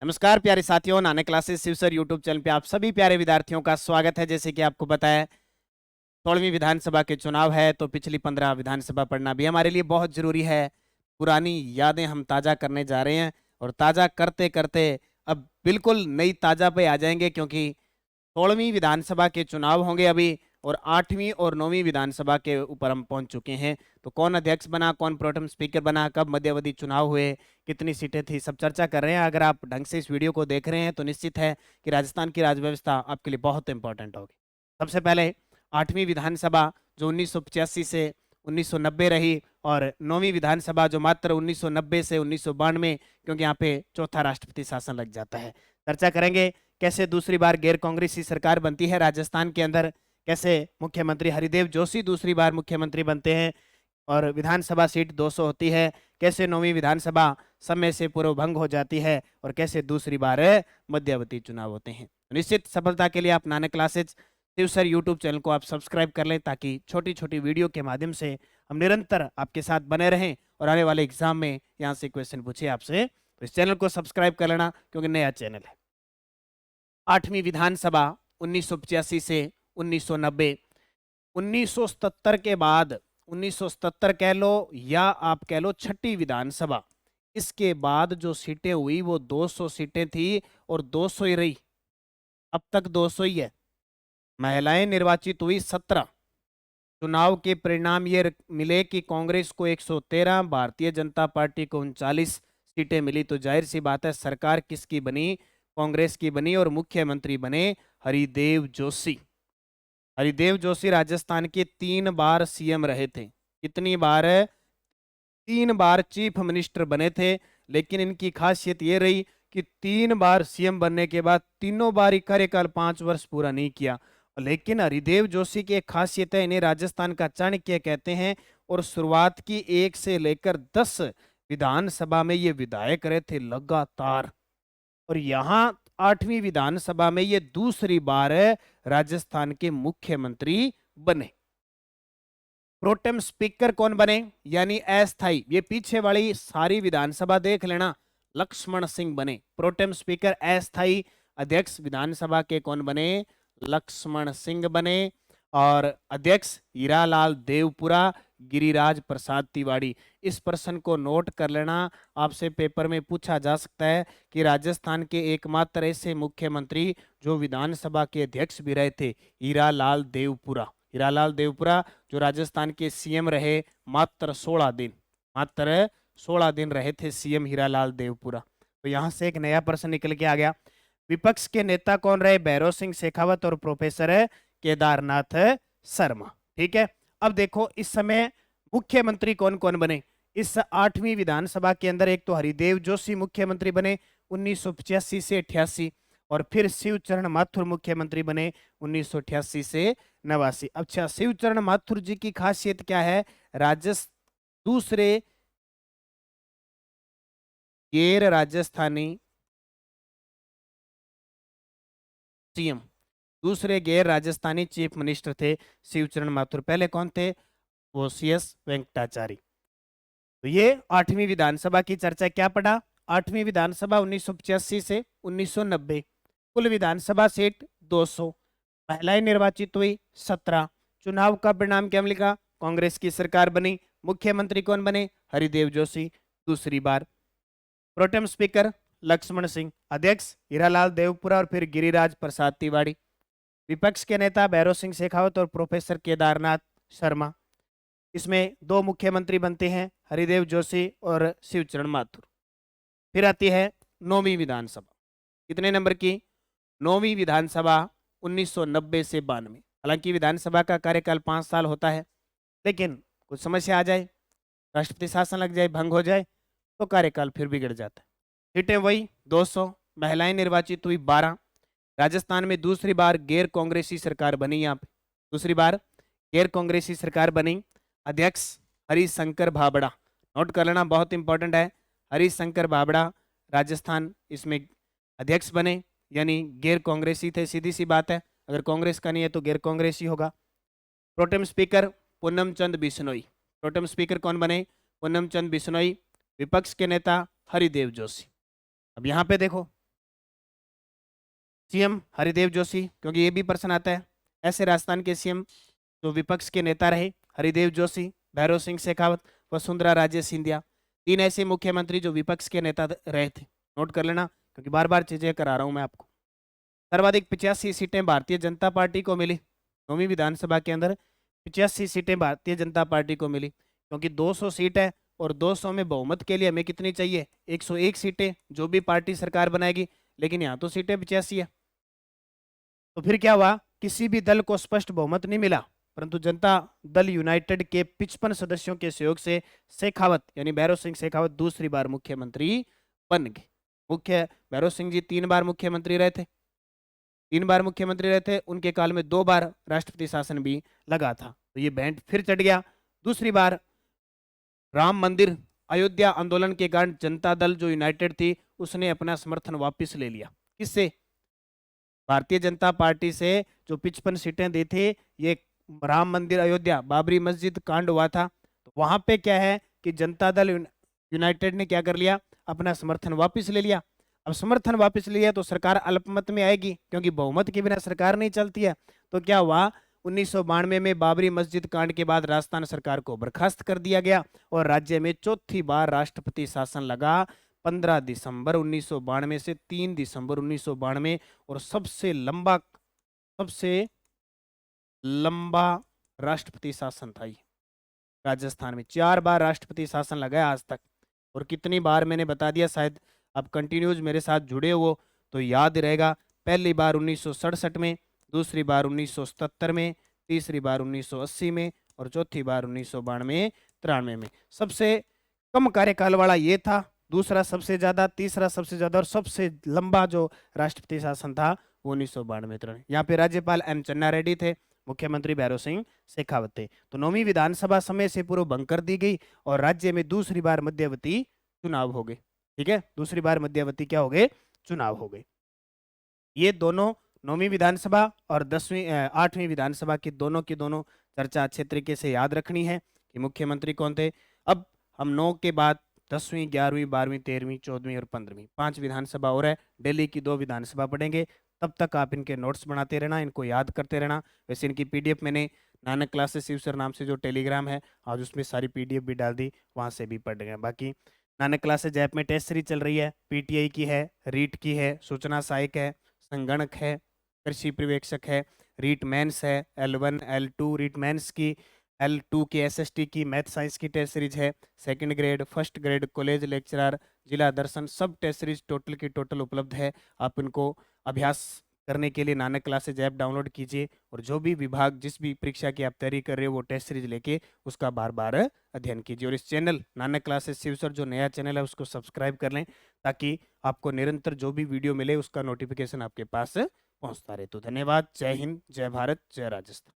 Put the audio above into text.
नमस्कार प्यारे साथियों, Nanak classes Shiv sir YouTube channel पे आप सभी प्यारे विद्यार्थियों का स्वागत है। जैसे कि आपको पता है 16वीं विधानसभा के चुनाव है, तो पिछली 15 विधानसभा पढ़ना भी हमारे लिए बहुत जरूरी है। पुरानी यादें हम ताजा करने जा रहे हैं और ताजा करते करते अब बिल्कुल नई ताजा पे आ जाएंगे, क्योंकि 16वीं विधानसभा के चुनाव होंगे अभी और 8वीं और 9वीं विधानसभा के ऊपर हम पहुंच चुके हैं। तो कौन अध्यक्ष बना, कौन प्रोटेम स्पीकर बना, कब मध्यावधि चुनाव हुए, कितनी सीटें थी, सब चर्चा कर रहे हैं। अगर आप ढंग से इस वीडियो को देख रहे हैं तो निश्चित है कि राजस्थान की राजव्यवस्था आपके लिए बहुत इंपॉर्टेंट होगी। सबसे पहले 8वीं विधानसभा जो 1985 से 1990 रही, और 9वीं विधानसभा जो मात्र 1990 से 1992, क्योंकि यहाँ पे चौथा राष्ट्रपति शासन लग जाता है। चर्चा करेंगे कैसे दूसरी बार गैर कांग्रेसी सरकार बनती है राजस्थान के अंदर, कैसे मुख्यमंत्री हरिदेव जोशी दूसरी बार मुख्यमंत्री बनते हैं और विधानसभा सीट 200 होती है, कैसे 9वीं विधानसभा समय से पूर्व भंग हो जाती है और कैसे दूसरी बार मध्यावधि चुनाव होते हैं। निश्चित सफलता के लिए आप Nanak classes Shiv sir YouTube channel को आप सब्सक्राइब कर लें, ताकि छोटी छोटी वीडियो के माध्यम से हम निरंतर आपके साथ बने रहें और आने वाले एग्जाम में यहाँ से क्वेश्चन पूछे आपसे, तो इस चैनल को सब्सक्राइब कर लेना, क्योंकि नया चैनल है। 8वीं विधानसभा 1985 से 1990, 1977 के बाद 1977 कह लो या आप कह लो छठी विधानसभा, इसके बाद जो सीटें हुई वो 200 सीटें थी और 200 ही रही। अब तक 200 ही है। महिलाएं निर्वाचित हुई 17। चुनाव के परिणाम ये मिले कि कांग्रेस को 113, भारतीय जनता पार्टी को 39 सीटें मिली। तो जाहिर सी बात है सरकार किसकी बनी, कांग्रेस की बनी और मुख्यमंत्री बने हरिदेव जोशी। हरिदेव जोशी राजस्थान के 3 बार सीएम रहे थे। कितनी बार है? 3 बार चीफ मिनिस्टर बने थे। लेकिन इनकी खासियत ये रही कि 3 बार सीएम बनने के बाद तीनों बार ही कार्यकाल 5 वर्ष पूरा नहीं किया। लेकिन हरिदेव जोशी की एक खासियत है, इन्हें राजस्थान का चाणक्य कहते हैं और शुरुआत की 1 से लेकर 10 विधानसभा में ये विधायक रहे थे लगातार, और यहाँ 8वीं विधानसभा में ये दूसरी बार राजस्थान के मुख्यमंत्री बने। प्रोटेम स्पीकर कौन बने, यानी अस्थाई, ये पीछे वाली सारी विधानसभा देख लेना, लक्ष्मण सिंह बने प्रोटेम स्पीकर। अस्थाई अध्यक्ष विधानसभा के कौन बने? लक्ष्मण सिंह बने। और अध्यक्ष हीरालाल देवपुरा, गिरिराज प्रसाद तिवारी। इस प्रश्न को नोट कर लेना, आपसे पेपर में पूछा जा सकता है कि राजस्थान के एकमात्र ऐसे मुख्यमंत्री जो विधानसभा के अध्यक्ष भी रहे थे, हीरालाल देवपुरा। हीरालाल देवपुरा जो राजस्थान के सीएम रहे मात्र 16 दिन, मात्र 16 दिन रहे थे सीएम हीरालाल देवपुरा। तो यहां से एक नया प्रश्न निकल के आ गया। विपक्ष के नेता कौन रहे? भैरव सिंह शेखावत और प्रोफेसर केदारनाथ शर्मा। ठीक है, अब देखो इस समय मुख्यमंत्री कौन कौन बने इस 8वीं विधानसभा के अंदर। एक तो हरिदेव जोशी मुख्यमंत्री बने 1985 से 88, और फिर शिवचरण माथुर मुख्यमंत्री बने 1988 से 89। अच्छा, शिवचरण माथुर जी की खासियत क्या है? दूसरे गैर राजस्थानी सीएम, दूसरे गैर राजस्थानी चीफ मिनिस्टर थे शिवचरण माथुर। पहले कौन थे? वो CS वेंकटाचारी। तो ये 8वीं विधानसभा की चर्चा। क्या पढ़ा? 8वीं विधानसभा 1985 से 1990, कुल विधानसभा सीट 200, महिलाएं निर्वाचित हुई 17। चुनाव का परिणाम क्या मिलेगा? कांग्रेस की सरकार बनी। मुख्यमंत्री कौन बने? हरिदेव जोशी दूसरी बार। प्रोटेम स्पीकर लक्ष्मण सिंह, अध्यक्ष हीरालाल देवपुरा और फिर गिरिराज प्रसाद तिवारी। विपक्ष के नेता भैरव सिंह शेखावत और प्रोफेसर केदारनाथ शर्मा। इसमें 2 मुख्यमंत्री बनते हैं, हरिदेव जोशी और शिवचरण माथुर। फिर आती है 9वीं विधानसभा। कितने नंबर की? 9वीं विधानसभा 1990 से 92। हालांकि विधानसभा का कार्यकाल 5 साल होता है, लेकिन कुछ समस्या आ जाए, राष्ट्रपति शासन लग जाए, भंग हो जाए, तो कार्यकाल फिर बिगड़ जाता है। सीटें वही 200, महिलाएं निर्वाचित हुई 12। राजस्थान में दूसरी बार गैर कांग्रेसी सरकार बनी। यहाँ पे दूसरी बार गैर कांग्रेसी सरकार बनी। अध्यक्ष हरिशंकर भाबड़ा, नोट कर लेना, बहुत इंपॉर्टेंट है। हरिशंकर भाबड़ा राजस्थान इसमें अध्यक्ष बने, यानी गैर कांग्रेसी थे। सीधी सी बात है, अगर कांग्रेस का नहीं है तो गैर कांग्रेसी होगा। प्रोटेम स्पीकर पूनम चंद बिश्नोई। प्रोटेम स्पीकर कौन बने? पूनम चंद बिश्नोई। विपक्ष के नेता हरिदेव जोशी। अब यहाँ पे देखो सीएम हरिदेव जोशी, क्योंकि ये भी प्रश्न आता है। ऐसे राजस्थान के सीएम जो विपक्ष के नेता रहे, हरिदेव जोशी, भैरव सिंह शेखावत, वसुंधरा राजे सिंधिया। 3 ऐसे मुख्यमंत्री जो विपक्ष के नेता रहे थे। नोट कर लेना, क्योंकि बार बार चीजें करा रहा हूं मैं आपको। सर्वाधिक 85 सीटें भारतीय जनता पार्टी को मिली। 9वीं विधानसभा के अंदर 85 सीटें भारतीय जनता पार्टी को मिली, क्योंकि 200 सीट है और 200 में बहुमत के लिए हमें कितनी चाहिए? 101 सीटें, जो भी पार्टी सरकार बनाएगी। लेकिन यहाँ तो सीटें 85 है। तो फिर क्या हुआ? किसी भी दल को स्पष्ट बहुमत नहीं मिला, परंतु जनता दल यूनाइटेड के 55 सदस्यों के सहयोग से शेखावत यानी भैरव सिंह शेखावत दूसरी बार मुख्यमंत्री बन गए। भैरव सिंह जी 3 बार मुख्यमंत्री रहे थे। 3 बार मुख्यमंत्री रहे थे, उनके काल में 2 बार राष्ट्रपति शासन भी लगा था। तो ये बैंड फिर चढ़ गया। दूसरी बार राम मंदिर अयोध्या आंदोलन के कारण जनता दल जो यूनाइटेड थी उसने अपना समर्थन वापस ले लिया। किससे? भारतीय जनता पार्टी से जो 55 सीटें दी थी। ये राम मंदिर अयोध्या बाबरी मस्जिद कांड हुआ था, तो वहां पे क्या है कि जनता दल यूनाइटेड ने क्या कर लिया? अपना समर्थन वापस ले लिया। अब समर्थन वापस लिया तो सरकार अल्पमत में आएगी, क्योंकि बहुमत के बिना सरकार नहीं चलती है। तो क्या हुआ? 1992 में बाबरी मस्जिद कांड के बाद राजस्थान सरकार को बर्खास्त कर दिया गया और राज्य में चौथी बार राष्ट्रपति शासन लगा 15 दिसंबर 1992 से 3 दिसंबर 1992। और सबसे लंबा राष्ट्रपति शासन था ये राजस्थान में। 4 बार राष्ट्रपति शासन लगा है आज तक। और कितनी बार मैंने बता दिया, शायद आप कंटिन्यूज मेरे साथ जुड़े हो तो याद रहेगा। पहली बार 1967 में, दूसरी बार 1977 में, तीसरी बार 1980 में और चौथी बार 1992-93 में। सबसे कम कार्यकाल वाला ये था, दूसरा सबसे ज्यादा, तीसरा सबसे ज्यादा और सबसे लंबा जो राष्ट्रपति शासन था वो 1992-93। यहाँ पे राज्यपाल एम चन्ना रेड्डी थे, मुख्यमंत्री भैरव सिंह शेखावत थे। तो 9वीं विधानसभा समय से पूर्व भंग कर दी गई और राज्य में दूसरी बार मध्यावधि चुनाव हो गए। ठीक है, दूसरी बार मध्यावधि क्या हो गए? चुनाव हो गए। ये दोनों 9वीं विधानसभा और 8वीं विधानसभा की दोनों चर्चा अच्छे तरीके से याद रखनी है कि मुख्यमंत्री कौन थे। अब हम 9 के बाद 10वीं, 11वीं, 12वीं, 13वीं, 14वीं और 15वीं 5 विधानसभा और है। दिल्ली की 2 विधानसभा पढ़ेंगे। तब तक आप इनके नोट्स बनाते रहना, इनको याद करते रहना। वैसे इनकी पीडीएफ मैंने नानक क्लासेस शिव सर नाम से जो टेलीग्राम है आज उसमें सारी पीडीएफ भी डाल दी, वहाँ से भी पढ़ गए। बाकी नानक क्लासेज ऐप में टेस्ट सीरीज चल रही है, पीटीआई की है, रीट की है, सूचना सहायक है, संगणक है, कृषि पर्यवेक्षक है, रीट मेंस है, L1 L2 रीट मेंस की, L2 की एसएसटी की, मैथ साइंस की टेस्ट सीरीज है, second grade, first grade, college lecturer, जिला दर्शन, सब टेस्ट सीरीज टोटल की टोटल उपलब्ध है। आप इनको अभ्यास करने के लिए नानक क्लासेज ऐप डाउनलोड कीजिए और जो भी विभाग जिस भी परीक्षा की आप तैयारी कर रहे हो वो टेस्ट सीरीज लेके उसका बार बार अध्ययन कीजिए। और इस channel Nanak classes Shiv sir जो नया चैनल है उसको सब्सक्राइब कर लें, ताकि आपको निरंतर जो भी वीडियो मिले उसका नोटिफिकेशन आपके पास पहुंचता रहे। तो धन्यवाद। जय हिंद, जय भारत, जय राजस्थान।